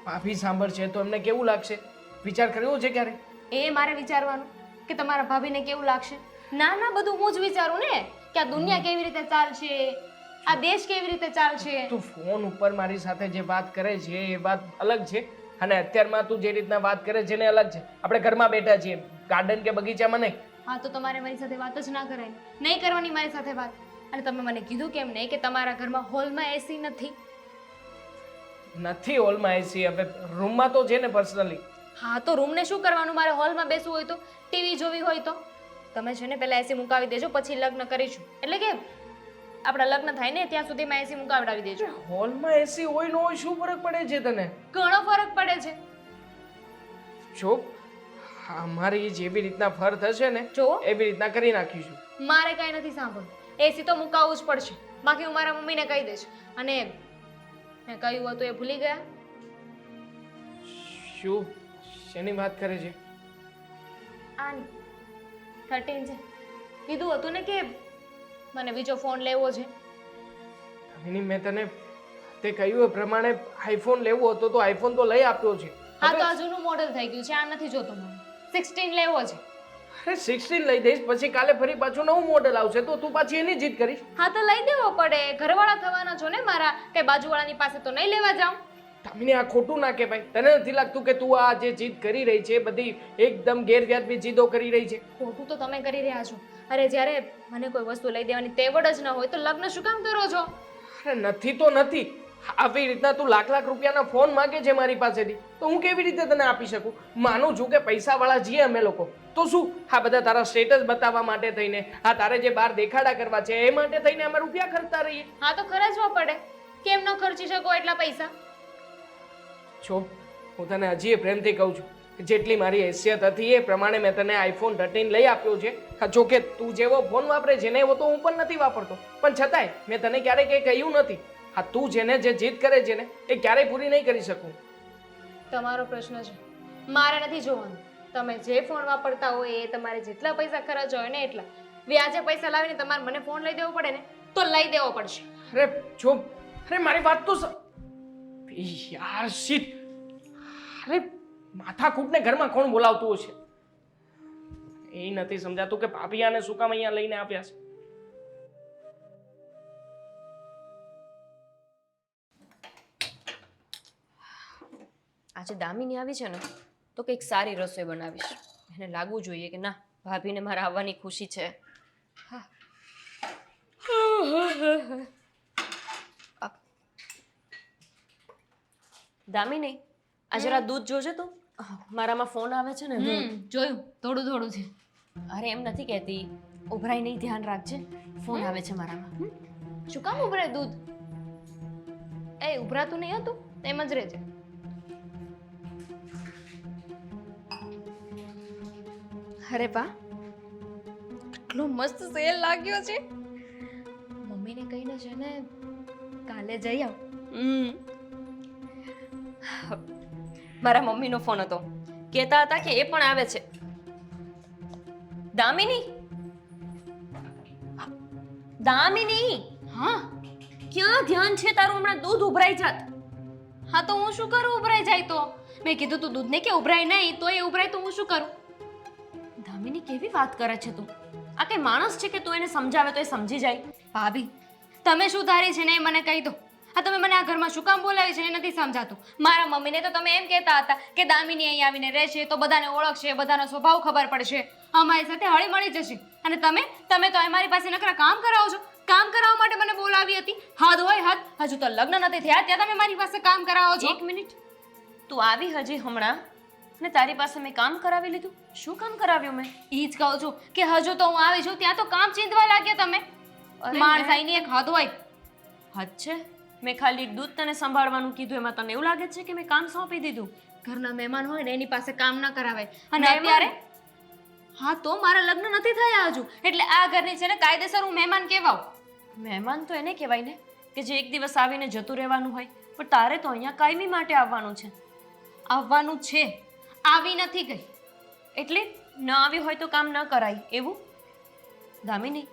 ભાભી સાંભળશે તો એમને કેવું લાગશે? વિચાર કર્યો છે ક્યારે? એ મારે વિચારવાનું કે તમારા ભાભીને કેવું લાગશે? ના ના, બધું હું જ વિચારું ને કે આ દુનિયા કેવી રીતે ચાલશે, આ દેશ કેવી રીતે ચાલશે. તું ફોન ઉપર મારી સાથે જે વાત કરે છે એ વાત અલગ છે, અને અત્યારમાં તું જે રીતના વાત કરે છે ને અલગ છે. આપણે ઘરમાં બેઠા છીએ, ગાર્ડન કે બગીચામાં નહીં. હા તો તમારે મારી સાથે વાત જ ના કરાય, નહીં કરવાની મારી સાથે વાત. અને તમે મને કીધું કેમ નહીં કે તમારા ઘરમાં હોલમાં એસી નથી? નથી હોલમાં એસી, હવે રૂમમાં તો છે ને પર્સનલી. હા તો રૂમને શું કરવાનું? મારે હોલમાં બેસવું હોય તો, ટીવી જોવી હોય તો? તમે છે ને પહેલા એસી મુકાવી દેજો, પછી લગ્ન કરીશું. એટલે કે આપણા લગ્ન થાય ને ત્યાં સુધીમાં એસી મુકાવડાવી દેજો. હોલમાં એસી હોય ન હોય શું ફરક પડે છે તને? ઘણો ફરક પડે છે. જો અમારી જેવી રીતના ફર થશે ને જો એવી રીતના કરી નાખીશું. મારે કાંઈ નથી સાંભળવું. એસી તો મુકાવવું જ પડશે. બાકી હું મારા મમ્મીને કહી દઈશ. અને મેં કહ્યું હતું એ ભૂલી ગયા? શું શેની વાત કરે છે? આની 13 છે. કીધું હતું ને કે મને બીજો ફોન લેવો છે. દામિની, મેં તને તે કહ્યું એ પ્રમાણે આઈફોન લેવો હતો તો આઈફોન તો લઈ આપ્યો છે. હા તો આ જૂનું મોડેલ થઈ ગયું છે. આ નથી જોતો મને. 16 લેવો છે. અરે 16 લઈ દઈશ, પછી કાલે ફરી પાછું નવું મોડેલ આવશે તો તું પાછી એની જીદ કરીશ. હા તો લઈ દેવો પડે. ઘરવાળા થવાના છો ને મારા, કે બાજુવાળાની પાસે તો નહીં લેવા જાઉં. દામિની, આ ખોટું ના કે ભાઈ. તને નથી લાગતું કે તું આ જે જીદ કરી રહી છે બધી એકદમ ગેરવ્યાજબી જીદો કરી રહી છે? ખોટું તો તમે કરી રહ્યા છો. અરે જ્યારે મને કોઈ વસ્તુ લઈ દેવાની તેવડ જ ન હોય તો લગ્ન શું કામ કરો છો? અરે નથી તો નથી. આવી રીતના તું લાખ લાખ રૂપિયાના ફોન માંગે છે મારી પાસેથી, તો હું કેવી રીતે તને આપી શકું? માનું છું કે પૈસાવાળા છીએ અમે લોકો, તો શું આ બધા તારા સ્ટેટસ બતાવવા માટે થઈને, આ તારે જે બહાર દેખાડા કરવા છે એ માટે થઈને અમે રૂપિયા ખર્ચતા રહીએ? હા તો ખર્ચવા પડે. કેમ ન ખર્ચી શકો એટલા પૈસા? જો હું તને હજી પ્રેમથી કહું છું, જેટલી મારી હેસિયત હતી એ પ્રમાણે મેં તને આઈફોન 13 લઈ આપ્યો છે. હા જોકે તું જેવો ફોન વાપરે છે ને એવો તો હું પણ નથી વાપરતો, પણ છતાંય મેં તને ક્યારેય કંઈ કહ્યું નથી. હા તું જેને જે જીદ કરે છે ને એ ક્યારેય પૂરી નહીં કરી શકું. તમારો પ્રશ્ન છે, મારે નથી જોવાનું. તમે જે ફોન વાપરતા હોય એ તમારે જેટલા પૈસા ખર્ચવા હોય ને એટલા. વ્યાજે પૈસા લાવીને તમારે મને ફોન લઈ દેવો પડે ને તો લઈ દેવો પડશે. અરે જો, અરે મારી વાત તો યાર શીટ. અરે માથાકૂટને ઘરમાં કોણ બોલાવતું હશે? એ નથી સમજાતું કે ભાભી આને શું કામ અહીંયા લઈને આવ્યા છે. આજે દામિની આવી છે ને તો કંઈક સારી રસોઈ બનાવીશ. એને લાગવું જોઈએ કે ના, ભાભીને મારા આવવાની ખુશી છે. હા. દામિની, આ જરા દૂધ જોજે તું. મારામાં ફોન આવે છે ને. જોયું, થોડું થોડું છે. અરે એમ નથી કહેતી, ઉભરાઈ નહીં, ધ્યાન રાખજે. ફોન આવે છે મારામાં. શું કામ ઉભરાય દૂધ? એ ઉભરાતું નહીં હતું, એમ જ રહેજે. અરે વાહ, કેટલો મસ્ત સેલ લાગ્યો છે. મમ્મીને કહીને છે ને કાલે જઈ આવ. મારા મમ્મીનો ફોન હતો, કહેતા હતા કે એ પણ આવે છે. દામિની, દામિની, હા ક્યાં ધ્યાન છે તારું? હમણાં દૂધ ઉભરાઈ જાત. હા તો હું શું કરું? ઉભરાઈ જાય તો? મેં કીધું તું દૂધ ને કે ઉભરાય નહીં, તો એ ઉભરાય તો હું શું કરું? દામિની, કેવી વાત કરે છે તું? આ કઈ માણસ છે કે તું એને સમજાવે તો એ સમજી જાય? ભાભી, તમે શું ધારી છે ને એ મને કહી દો. આ તમે મને આ ઘરમાં શું કામ બોલાવી છે એ નથી સમજાતું. મારા મમ્મીને તો તમે એમ કહેતા હતા કે દામિની અહીં આવીને રહેશે તો બધાને ઓળખશે, બધાનો સ્વભાવ ખબર પડશે, અમારી સાથે હળી મળી જશે. અને તમે તો અમારી પાસે નકરા કામ કરાવો છો. કામ કરાવવા માટે મને બોલાવી હતી. હાથ હોય હાથ. હજુ તો લગ્ન નથી થયા ત્યાં તમે મારી પાસે કામ કરાવો છો. એક મિનિટ, તું આવી હજી હમણાં ને તારી પાસે મેં કામ કરાવી લીધું? શું કામ કરાવ્યું મેં? એ જ કહું છું કે હજુ તો હું આવી છું ત્યાં તો કામ ચીંધવા લાગ્યા તમે. માણસ આવીને એક હદ હોય. હદ છે? મેં ખાલી દૂધ તને સંભાળવાનું કીધું, એમાં તને એવું લાગે છે કે મેં કામ સોંપી દીધું? ઘરના મહેમાન હોય ને એની પાસે કામ ન કરાવે. અને અત્યારે હા તો મારા લગ્ન નથી થયા હજુ, એટલે આ ઘરની છે ને કાયદેસર હું મહેમાન કહેવાઉં. મહેમાન તો એને કહેવાય ને કે જે એક દિવસ આવીને જતું રહેવાનું હોય, પણ તારે તો અહીંયા કાયમી માટે આવવાનું છે. આવવાનું છે, આવી નથી ગઈ. એટલે ન આવી હોય તો કામ ન કરાય એવું? દામિની,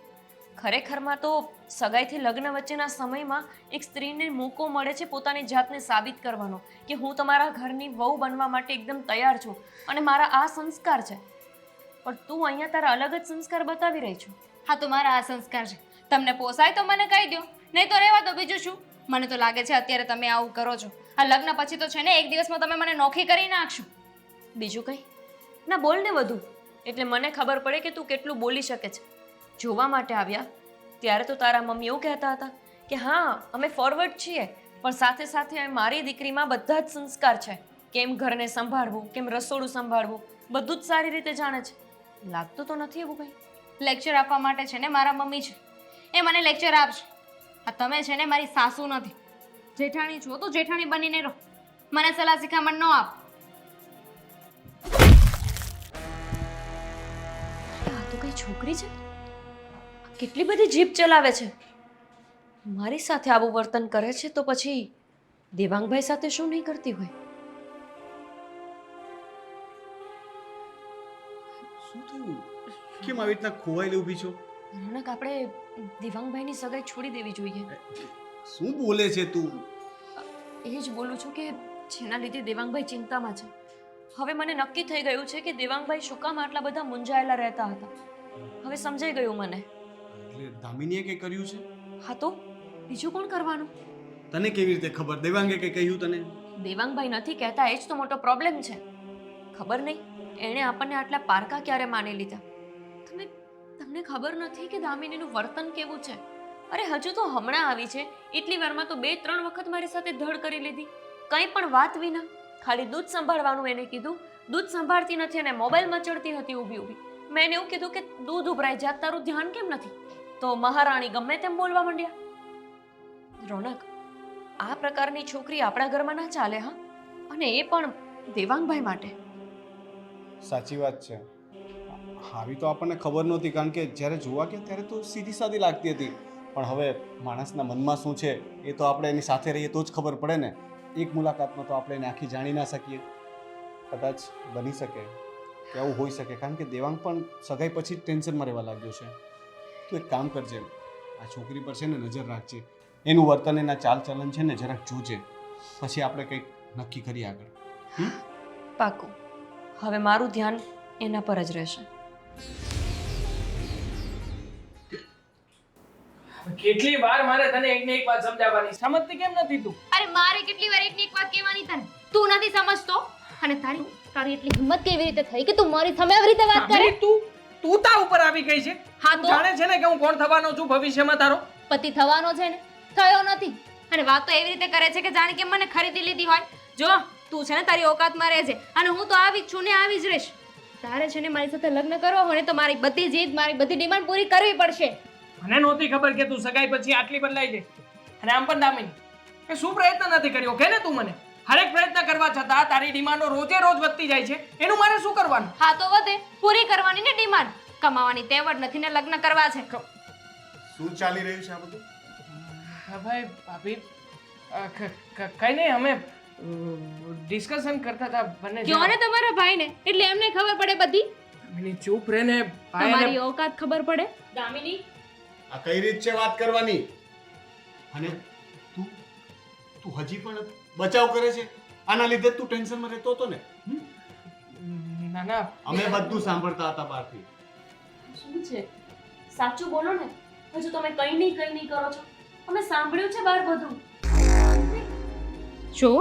ખરેખરમાં તો સગાઈથી લગ્ન વચ્ચેના સમયમાં એક સ્ત્રીને મોકો મળે છે પોતાની જાતને સાબિત કરવાનો કે હું તમારા ઘરની વહુ બનવા માટે એકદમ તૈયાર છું અને મારા આ સંસ્કાર છે. પણ તું અહીંયા તારા અલગ જ સંસ્કાર બતાવી રહી છું. હા તો મારા આ સંસ્કાર છે. તમને પોસાય તો મને કહી દો, નહીં તો રહેવા દો. બીજું શું? મને તો લાગે છે અત્યારે તમે આવું કરો છો. આ લગ્ન પછી તો છે ને એક દિવસમાં તમે મને નોખી કરી નાખશો. બીજું કંઈ ના, બોલ ને વધુ, એટલે મને ખબર પડે કે તું કેટલું બોલી શકે છે. જોવા માટે આવ્યા ત્યારે તો તારા મમ્મી એવું કહેતા હતા કે હા અમે ફોરવર્ડ છીએ, પણ સાથે સાથે મારી દીકરીમાં બધા જ સંસ્કાર છે. કેમ ઘરને સંભાળવું, કેમ રસોડું સંભાળવું, બધું જ સારી રીતે જાણે છે. લાગતું તો નથી એવું કંઈ? લેક્ચર આપવા માટે છે ને મારા મમ્મી છે, એ મને લેક્ચર આપશે. આ તમે છે ને મારી સાસુ નથી, જેઠાણી છો તો જેઠાણી બનીને રહો. મને સલાહ શિખામણ ન આપ. આ તો કઈ છોકરી છે, કેટલી બધી જીભ ચલાવે છે. મારી સાથે આવું વર્તન કરે છે તો પછી દેવાંગભાઈ સાથે શું નહીં કરતી હોય. શું થયું? કેમ આવી રીતના ખોવાઈને ઊભી છો? રોનક, આપણે દેવાંગભાઈની સગાઈ છોડી દેવી જોઈએ. શું બોલે છે તું? એ જ બોલું છું કે જેના લીધે દેવાંગભાઈ ચિંતામાં છે. હવે મને નક્કી થઈ ગયું છે કે દેવાંગભાઈ શું કામ આટલા બધા મૂંઝાયેલા રહેતા હતા. હવે સમજાઈ ગયું મને. એટલે દામિનીએ કંઈ કર્યું છે? હા તો બીજું કોણ કરવાનું? તને કેવી રીતે ખબર? દેવાંગે કંઈ કહ્યું તને? દેવાંગભાઈ નથી કહેતા, એ જ તો મોટો પ્રોબ્લેમ છે. ખબર નહીં એણે આપણને આટલા પારકા ક્યારે માની લીધા. તમને ખબર નથી કે દામિનીનું વર્તન કેવું છે? અરે હજુ તો હમણાં આવી છે, એટલી વારમાં તો 2-3 વખત મારી સાથે ધડ કરી લીધી, કંઈ પણ વાત વિના. ખાલી દૂધ સંભાળવાનું એને કીધું, દૂધ સંભાળતી નથી અને મોબાઈલ મચડતી હતી ઊભી ઊભી. મેં એને એવું કીધું કે દૂધ ઉભરાઈ જાય, તારું ધ્યાન કેમ નથી? તો મહારાણી ગમે તેમ બોલવા માંડ્યા. રોનક, આ પ્રકારની છોકરી આપણા ઘરમાં ના ચાલે. હા, અને એ પણ દેવાંગભાઈ માટે. સાચી વાત છે. આવી તો આપણને ખબર નહોતી, કારણ કે જ્યારે જોવા ગયા ત્યારે તો સીધી સાદી લાગતી હતી. પણ હવે માણસના મનમાં શું છે એ તો આપણે એની સાથે રહીએ તો જ ખબર પડે ને. એક મુલાકાતમાં તો આપણે એને આખી જાણી ના શકીએ. કદાચ બની શકે કે આવું હોઈ શકે, કારણ કે દેવાંગ પણ સગાઈ પછી જ ટેન્શનમાં રહેવા લાગ્યો છે. તું એક કામ કરજે, આ છોકરી પર છે ને નજર રાખજે, એનું વર્તન એના ચાલચલન છે ને જરાક જોજે, પછી આપણે કંઈક નક્કી કરીએ આગળ. પાકું. હવે મારું ધ્યાન એના પર જ રહેશે. કેટલી વાર મારે તને એક ને એક વાત સમજાવવાની, સમજતી કેમ નથી તું? અરે મારે કેટલી વાર એકની એક વાત કહેવાની તને, તું નથી સમજતો. અને તારી એટલી હિંમત કેવી રીતે થઈ કે તું મારી સામે આવી રીતે વાત કરે? તું તા ઉપર આવી ગઈ છે. હા તો જાણે છે ને કે હું કોણ થવાનો છું ભવિષ્યમાં તારો? પતિ થવાનો છે ને, થયો નથી. અને વાત તો એવી રીતે કરે છે કે જાણે કે મને ખરીદી લીધી હોય. જો તું છે ને તારી ઓકાતમાં રહેજે, અને હું તો આવી જ છું ને આવી જ રહીશ. તારે છે ને મારી સાથે લગ્ન કરવા હોય ને તો મારી બધી જીદ, મારી બધી ડિમાન્ડ પૂરી કરવી પડશે. મને નહોતી ખબર કે તું સગાઈ પછી આટલી બદલાઈ જાય. અને આમ પણ દામિની, કે શું પ્રયત્ન નથી કર્યો કે ને તું મને? હરેક પ્રયત્ન કરવા છતાં તારી ડિમાન્ડો રોજે રોજ વધતી જાય છે. એનું મારે શું કરવાનું? હા તો વધે, પૂરી કરવાની ને ડિમાન્ડ. કમાવાની તેવડ નથી ને લગ્ન કરવા છે. શું ચાલી રહ્યું છે આ બધું? હા ભાઈ ભાભી, કઈ નહીં, અમે ડિસ્કશન કરતા હતા બંને. કયો ને તમારા ભાઈને, એટલે એમને ખબર પડે બધી. દામિની ચૂપ રહે ને ભાઈ. તમારી ઓકાત ખબર પડે. દામિની, આ કઈ રીત છે વાત કરવાની? અને તું હજી પણ બચાવ કરે છે? આના લીધે તું ટેન્શનમાં રહેતો હતો ને? ના ના, અમે બધું સાંભળતા હતા બહારથી. શું છે? સાચું બોલો ને. હજુ તમે કંઈ નહીં કરો છો. અમે સાંભળ્યું છે બહાર બધું. જો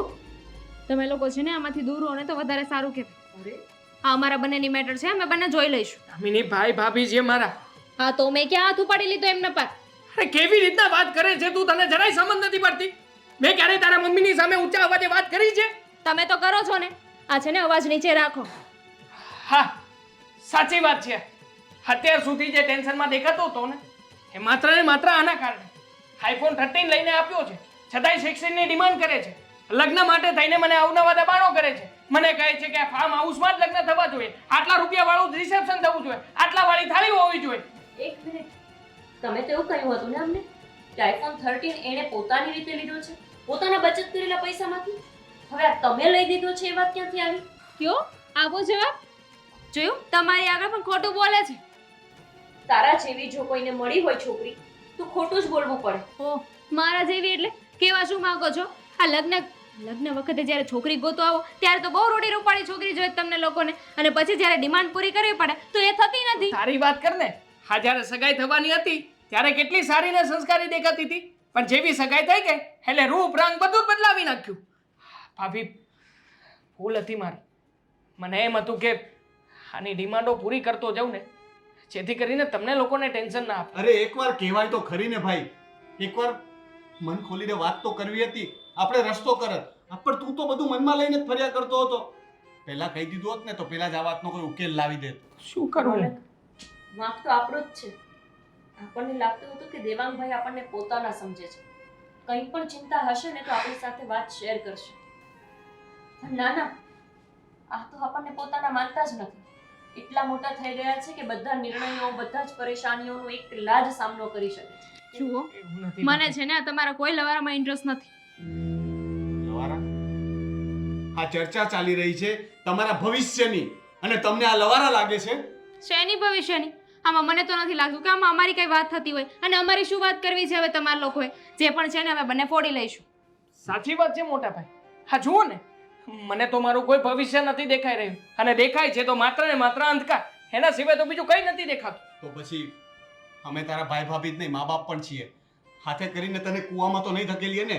તમે લોકો છે ને આમાંથી દૂર રહો ને તો વધારે સારું કહેવાય. હા, અમારા બંનેની મેટર છે, અમે બંને જોઈ લઈશું. દામિની, ભાઈ ભાભી છે મારા. હા તો મેં ક્યાં હાથ ઉપાડી લીધો એમના પર? અરે કેવી રીતના વાત કરે છે તું? તને જરાય સમજ નથી પડતી? મેં ક્યારે તારા મમ્મીની સામે ઊંચા અવાજે વાત કરી છે? તમે તો કરો છો ને. આ છે ને અવાજ નીચે રાખો. હા, સાચી વાત છે. અત્યાર સુધી જે ટેન્શનમાં દેખાતો હતો ને, એ માત્ર ને માત્ર આના કારણે. આઈફોન 13 લઈને આપ્યો છે, છતાંય 16ની ડિમાન્ડ કરે છે. લગ્ન માટે થઈને મને અવનવા દબાણો કરે છે. મને કહે છે કે ફાર્મ હાઉસમાં જ લગ્ન થવા જોઈએ, આટલા રૂપિયા વાળું રિસેપ્શન થવું જોઈએ, આટલા વાળી થાળી હોવી જોઈએ. એક મિનિટ, તમે તો એવું કહ્યું હતું ને અમને કે આઈફોન 13 એણે પોતાની રીતે લીધો છે, પોતાના બચત કરેલા પૈસામાંથી. હવે આ તમે લઈ દીધો છે, એ વાત ક્યાંથી આવી? કયો આવો જવાબ? જોયું, તમારી આગળ પણ ખોટું બોલે છે. તારા જેવી જો કોઈને મળી હોય છોકરી તો ખોટું જ બોલવું પડે. ઓ, મારા જેવી એટલે કેવા શું માંગો છો? આ લગ્ન વખતે જ્યારે છોકરી ગોતો આવો ત્યારે તો બહુ રોડી રૂપાળી છોકરી જોઈએ તમને લોકોને, અને પછી જ્યારે ડિમાન્ડ પૂરી કરવી પડે તો એ થતી નથી. તારી વાત કર ને. હા, જ્યારે સગાઈ થવાની હતી ત્યારે કેટલી સારી ને સંસ્કારી દેખાતી હતી, પણ જેવી સગાઈ થઈ ગઈ એટલે રૂપ રંગ બધું જ બદલાવી નાખ્યું. ભાભી, ભૂલ હતી મારી. મને એમ હતું કે આની ડિમાન્ડો પૂરી કરતો જાઉં ને, જેથી કરીને તમને લોકોને ટેન્શન ના આપે. અરે એકવાર કહેવાય તો ખરી ને ભાઈ, એકવાર મન ખોલીને વાત તો કરવી હતી, આપણે રસ્તો કરત. પણ તું તો બધું મનમાં લઈને જ ફર્યા કરતો હતો. પહેલા કહી દીધું હોત ને તો પહેલા જ આ વાતનો કોઈ ઉકેલ લાવી દેત. શું કરું? વાંક તો આપણો જ છે. આપણને લાગતું હતું કે દેવાંગભાઈ આપણને પોતાના સમજે છે, કંઈ પણ ચિંતા હશે ને તો આપણી સાથે વાત શેર કરશે. પણ ના ના, આ તો આપણને પોતાના માનતા જ નથી. એટલા મોટા થઈ ગયા છે કે બધા નિર્ણયો, બધા જ પરેશાનીઓનો એકલા જ સામનો કરી શકે છે. જુઓ, એવું નથી મને ભાભી. છે ને આ તમારા કોઈ લવારામાં ઇન્ટરેસ્ટ નથી. લવારા? આ ચર્ચા ચાલી રહી છે તમારા ભવિષ્યની અને તમને આ લવારા લાગે છે? શેની ભવિષ્યની? આમાં મને તો નથી લાગતું કે આમાં અમારી કઈ વાત થતી હોય. અને અમારી શું વાત કરવી છે હવે તમારા લોકોએ? જે પણ છે ને અમે બંને ફોડી લઈશું. સાચી વાત છે મોટા ભાઈ. હા જુઓ ને, મને તો મારું કોઈ ભવિષ્ય નથી દેખાઈ રહ્યું, અને દેખાય છે તો માત્ર ને માત્ર અંધકાર. એના સિવાય તો બીજું કંઈ નથી દેખાતું. તો પછી અમે તારા ભાઈ ભાભી જ નહીં, મા બાપ પણ છીએ. હાથે કરીને તને કૂવામાં તો નહીં ધકેલીએ ને?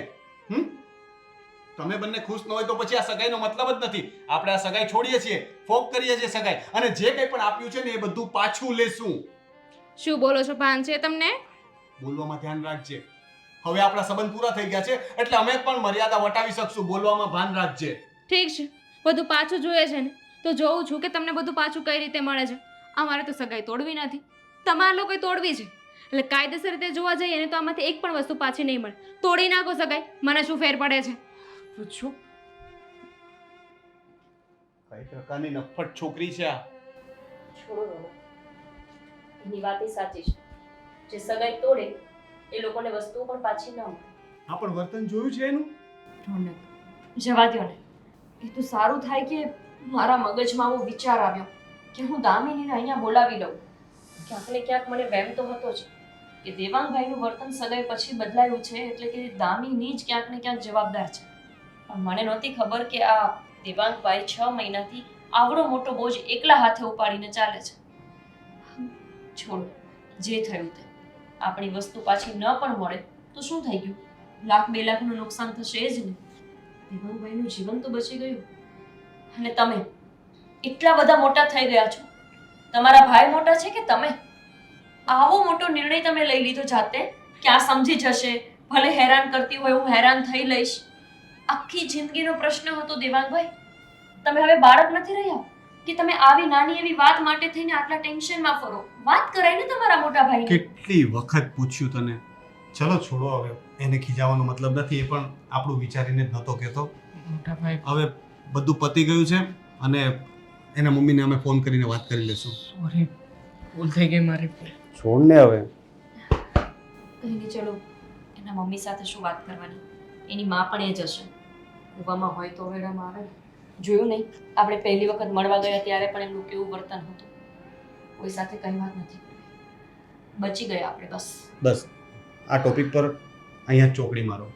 તમે બંને ખુશ ન હોય તો પછી આ સગાઈનો મતલબ જ નથી. આપણે આ સગાઈ છોડીએ છીએ, ફોક કરીએ છીએ સગાઈ, અને જે કંઈ પણ આપ્યું છે ને એ બધું પાછું લેશું. શું બોલો છો? ભાન છે તમને? બોલવામાં ધ્યાન રાખજે. હવે આપણા સંબંધ પૂરા થઈ ગયા છે એટલે અમે પણ મર્યાદા વટાવી શકશું. બોલવામાં ભાન રાખજે. ઠીક છે, બધું પાછું જોઈએ છે ને તો જોઉં છું કે તમને બધું પાછું કઈ રીતે મળે છે. અમારે તો સગાઈ તોડવી નથી, તમારા લોકોએ તોડવી છે. એટલે કાયદેસર રીતે જોવા જઈએ ને તો આમાંથી એક પણ વસ્તુ પાછી નહીં મળે. તોડી નાખો સગાઈ, મને શું ફેર પડે છે? પૂછું કઈ પ્રકારની નફ્ફટ છોકરી છે આ? છોડો રોનક, એની વાત એ સાચી છે. જે સગાઈ તોડે એ લોકોને વસ્તુઓ પણ પાછી ન મળે. આ પણ વર્તન જોયું છે એનું? રોનક, જવા દ્યો ને. એ તો સારું થાય કે મારા મગજમાં આવો વિચાર આવ્યો કે હું દામિનીને અહીંયા બોલાવી લઉં. ક્યાંક ને ક્યાંક મને વહેમ તો હતો જ કે દેવાંગભાઈનું વર્તન સગાઈ પછી બદલાયું છે, એટલે કે દામિની જ ક્યાંક ને ક્યાંક જવાબદાર છે. પણ મને નહોતી ખબર કે આ દેવાંગભાઈ 6 મહિનાથી આવડો મોટો બોજ એકલા હાથે ઉપાડીને ચાલે છે. છોડો, જે થયું તે. આપણી વસ્તુ પાછી ન પણ મળે તો શું થઈ ગયું? 1,00,000-2 લાખનું નુકસાન થશે જ ને. દેવાંગભાઈનું જીવન તો બચી ગયું. અને તમે એટલા બધા મોટા થઈ ગયા છો. તમારા ભાઈ મોટા છે કે તમે? આવો મોટો નિર્ણય તમે લઈ લીધો જાતે કે આ સમજી જશે, ભલે હેરાન કરતી હોય હું હેરાન થઈ લઈશ. આખી જિંદગીનો પ્રશ્ન હતો દેવાંગભાઈ. તમે હવે બાળક નથી રહ્યા કે તમે આવી નાની એવી વાત માટે થઈને આટલા ટેન્શનમાં ફરો. વાત કરાય ને તમારા મોટા ભાઈને. કેટલી વખત પૂછ્યું તને. ચલો છોડો હવે, એને ખીજાવવાનો મતલબ નથી. એ પણ આપણું વિચારીને જ નહોતો કહેતો. મોટા ભાઈ, હવે બધું પતી ગયું છે અને એના મમ્મીને અમે ફોન કરીને વાત કરી લેશું. સોરી, ભૂલ થઈ ગઈ મારી. છોડ ને હવે. કંઈ નહીં, ચલો એના મમ્મી સાથે શું વાત કરવાની? એની માં પણ એ જ હશે. કૂવામાં હોય તો વેડામાં આવે. જોયું નહીં, આપણે પહેલી વખત મળવા ગયા ત્યારે પણ એમનું કેવું વર્તન હતું. કોઈ સાથે કંઈ વાત નથી કરી. બચી ગયા આપણે બસ. બસ આ ટોપિક પર અહીંયા જ ચોકડી મારો.